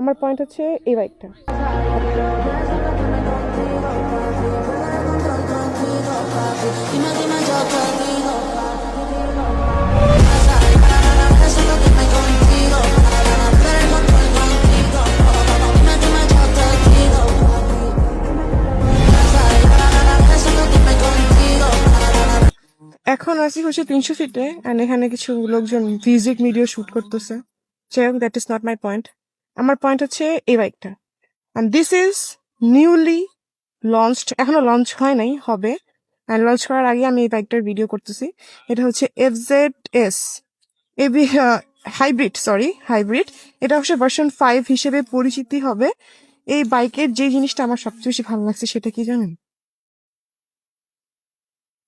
আমার পয়েন্ট হচ্ছে এই বাইকটা। এখন আছি হচ্ছে 300 ফিটে, অ্যান্ড এখানে কিছু লোকজন মিউজিক ভিডিও শুট করতেছে। যাই হোক, that is not my point. আমার পয়েন্ট হচ্ছে এই বাইকটা, and this is newly launched, এখনো লঞ্চ হয় নাই, হবে। অ্যান্ড লঞ্চ করার আগে আমি এই বাইকটার ভিডিও করতেছি। এটা হচ্ছে FZS এবি হাইব্রিড, হাইব্রিড। এটা অবশ্য ভার্সন 5 হিসেবে পরিচিতি হবে। এই বাইকের যে জিনিসটা আমার সবচেয়ে বেশি ভালো লাগছে সেটা কি জানেন?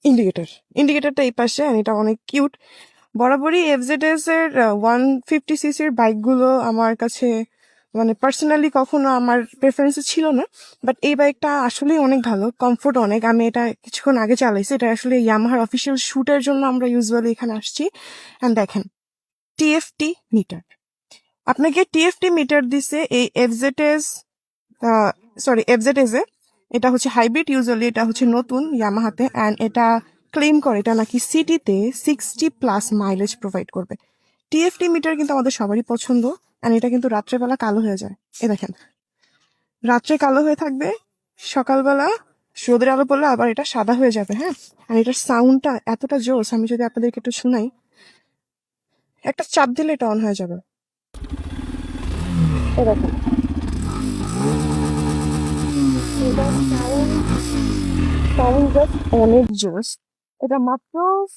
ইন্ডিকেটর। ইন্ডিকেটরটা এই পাশে, and এটা অনেক কিউট। বরাবরই FZS এর 150cc বাইকগুলো আমার কাছে মানে পার্সোনালি কখনো আমার প্রেফারেন্সে ছিল না, বাট এই বাইকটা আসলেই অনেক ভালো, কমফোর্ট অনেক। আমি এটা কিছুক্ষণ আগে চালাইছি। এটা আসলে ইয়ামাহার অফিসিয়াল শুটের জন্য আমরা ইউজুয়ালি এখানে আসছি। অ্যান্ড দেখেন, TFT মিটার। আপনাকে TFT মিটার দিছে এই FZS এ। এটা হচ্ছে হাইব্রিড, ইউজুয়ালি এটা হচ্ছে নতুন ইয়ামাহাতে, অ্যান্ড এটা ক্লেম করে এটা নাকি সিটিতে 60+ মাইলেজ প্রোভাইড করবে। TFT মিটার কিন্তু আমাদের সবারই পছন্দ, অ্যান্ড এটা কিন্তু রাত্রেবেলা কালো হয়ে যায়। এ দেখেন, রাত্রে কালো হয়ে থাকবে, সকালবেলা রোদের আলো পড়লে আবার এটা সাদা হয়ে যাবে। হ্যাঁ, আর এটার সাউন্ডটা এতটা জোস, আমি যদি আপনাদেরকে একটু শোনাই, একটা চাপ দিলে এটা অন হয়ে যাবে। এ দেখেন, সাউন্ড জাস্ট অনেক জোস। এটা মাত্র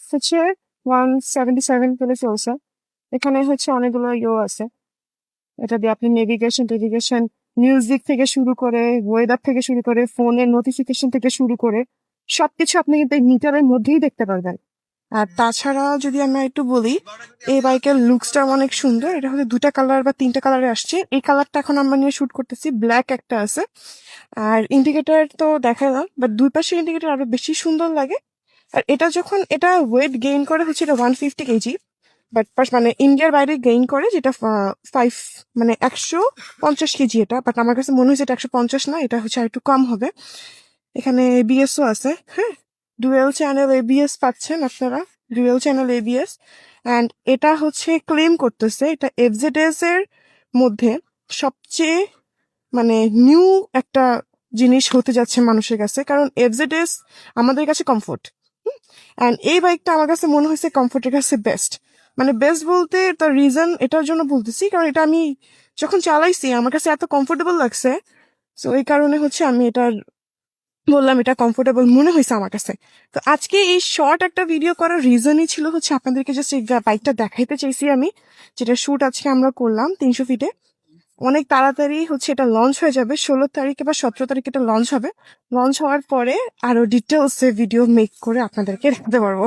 হচ্ছে 177 পেলে চলছে। এখানে হচ্ছে অনেকগুলো আছে। এটা দিয়ে আপনি নেভিগেশন, মিউজিক থেকে শুরু করে, ওয়েদার থেকে শুরু করে, ফোনের নোটিফিকেশন থেকে শুরু করে সবকিছু আপনি কিন্তু এই মিটারের মধ্যেই দেখতে পারবেন। আর তাছাড়া যদি আমি একটু বলি, এই বাইকের লুকসটা অনেক সুন্দর। এটা হচ্ছে 2টা কালার বা 3টা কালারে আসছে। এই কালারটা এখন আমরা নিয়ে শুট করতেছি, ব্ল্যাক একটা আছে। আর ইন্ডিকেটর তো দেখালাম, বাট দুই পাশে ইন্ডিকেটর আরো বেশি সুন্দর লাগে। আর এটা যখন এটা ওয়েট গেইন করে হচ্ছে এটা 150 কেজি, বাট মানে ইন্ডিয়ার বাইরে গেইন করে, যেটা 5 মানে 150 কেজি এটা। বাট আমার কাছে মনে হয়েছে এটা 150 না, এটা হচ্ছে আর একটু কম হবে। এখানে ABS-ও আছে। হ্যাঁ, ডুয়েল চ্যানেল ABS পাচ্ছেন আপনারা, ডুয়েল চ্যানেল ABS। অ্যান্ড এটা হচ্ছে ক্লেম করতেছে এটা FZS এর মধ্যে সবচেয়ে মানে নিউ একটা জিনিস হতে যাচ্ছে মানুষের কাছে, কারণ FZS আমাদের কাছে কমফোর্ট, অ্যান্ড এই বাইকটা আমার কাছে মনে হয়েছে কমফোর্টের কাছে বেস্ট। মানে বেস্ট বলতে তার রিজন এটার জন্য বলতেছি, কারণ এটা আমি যখন চালাইছি আমার কাছে এত কমফোর্টেবল লাগছে। তো এই কারণে হচ্ছে আমি এটার বললাম এটা কমফোর্টেবল মনে হয়েছে আমার কাছে। তো আজকে এই শর্ট একটা ভিডিও করার রিজনই ছিল হচ্ছে আপনাদেরকে জাস্ট এই বাইকটা দেখাইতে চাইছি আমি, যেটা শুট আজকে আমরা করলাম 300 ফিটে। অনেক তাড়াতাড়ি হচ্ছে এটা লঞ্চ হয়ে যাবে, 16 তারিখে বা 17 তারিখে এটা লঞ্চ হবে। লঞ্চ হওয়ার পরে আরো ডিটেলসে ভিডিও মেক করে আপনাদেরকে দেখাতে পারবো।